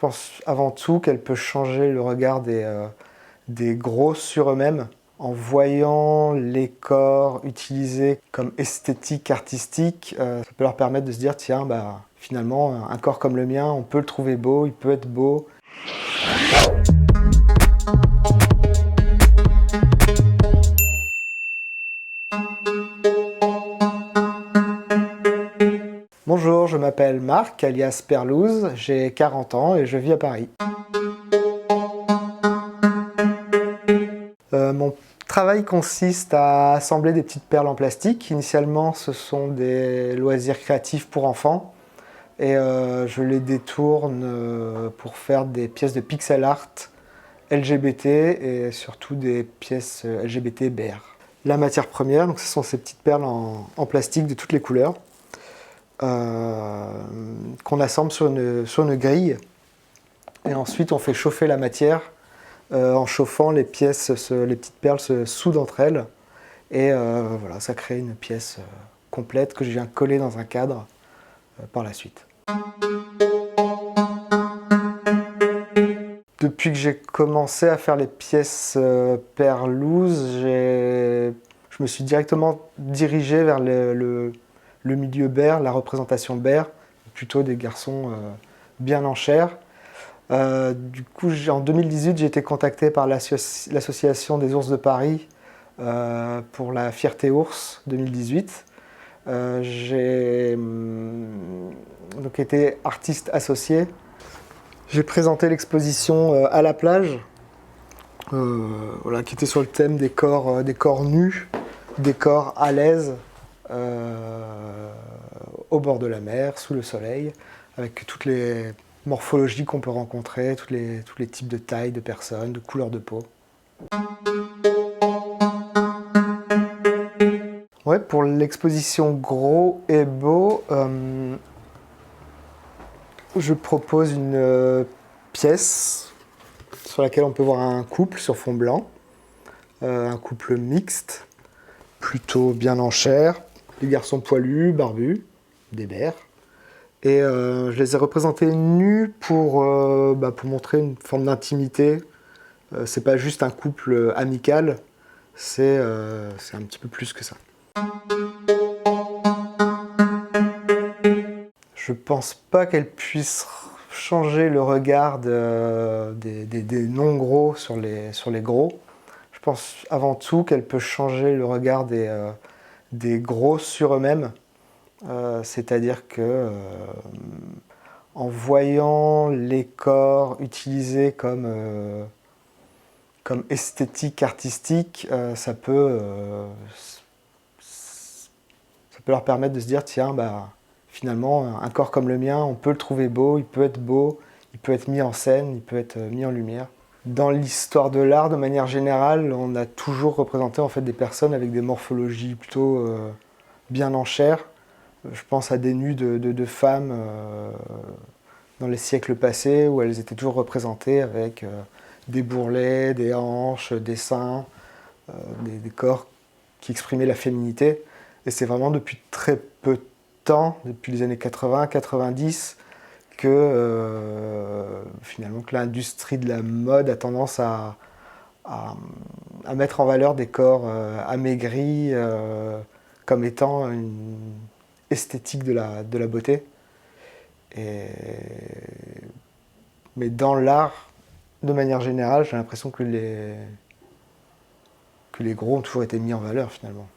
pense avant tout qu'elle peut changer le regard des gros sur eux-mêmes en voyant les corps utilisés comme esthétique artistique. Ça peut leur permettre de se dire, tiens, finalement, un corps comme le mien, on peut le trouver beau, il peut être beau. Bonjour, je m'appelle Marc, alias Perlouse, j'ai 40 ans et je vis à Paris. Mon travail consiste à assembler des petites perles en plastique. Initialement, ce sont des loisirs créatifs pour enfants et je les détourne pour faire des pièces de pixel art LGBT et surtout des pièces LGBT BR. La matière première, donc ce sont ces petites perles en plastique de toutes les couleurs qu'on assemble sur une grille et ensuite on fait chauffer la matière. En chauffant, les petites perles se soudent entre elles et voilà, ça crée une pièce complète que je viens coller dans un cadre par la suite. Depuis que j'ai commencé à faire les pièces Perlouse, je me suis directement dirigé vers le milieu bear, la représentation bear, plutôt des garçons bien en chair. Du coup, en 2018, j'ai été contacté par l'association des ours de Paris pour la Fierté Ours 2018. J'ai donc été artiste associé. J'ai présenté l'exposition à la plage, qui était sur le thème des corps nus, des corps à l'aise, au bord de la mer, sous le soleil, avec toutes les morphologies qu'on peut rencontrer, tous les types de tailles de personnes, de couleurs de peau. Ouais, pour l'exposition Gros et Beau, je propose une pièce sur laquelle on peut voir un couple sur fond blanc, un couple mixte, plutôt bien en chair, des garçons poilus, barbus, des bères. Et je les ai représentés nus pour montrer une forme d'intimité. C'est pas juste un couple amical, c'est un petit peu plus que ça. Je pense pas qu'elle puisse changer le regard des non-gros sur les gros. Je pense avant tout qu'elle peut changer le regard des gros sur eux-mêmes. C'est-à-dire que en voyant les corps utilisés comme esthétique artistique, ça peut leur permettre de se dire, tiens, finalement, un corps comme le mien, on peut le trouver beau, il peut être mis en scène, il peut être mis en lumière. Dans l'histoire de l'art, de manière générale, on a toujours représenté en fait des personnes avec des morphologies plutôt bien en chair. Je pense à des nus de femmes dans les siècles passés où elles étaient toujours représentées avec des bourrelets, des hanches, des seins, des corps qui exprimaient la féminité. Et c'est vraiment depuis très peu de temps, depuis les années 80-90, que finalement que l'industrie de la mode a tendance à mettre en valeur des corps amaigris comme étant une esthétique de la beauté. Mais dans l'art, de manière générale, j'ai l'impression que les gros ont toujours été mis en valeur finalement.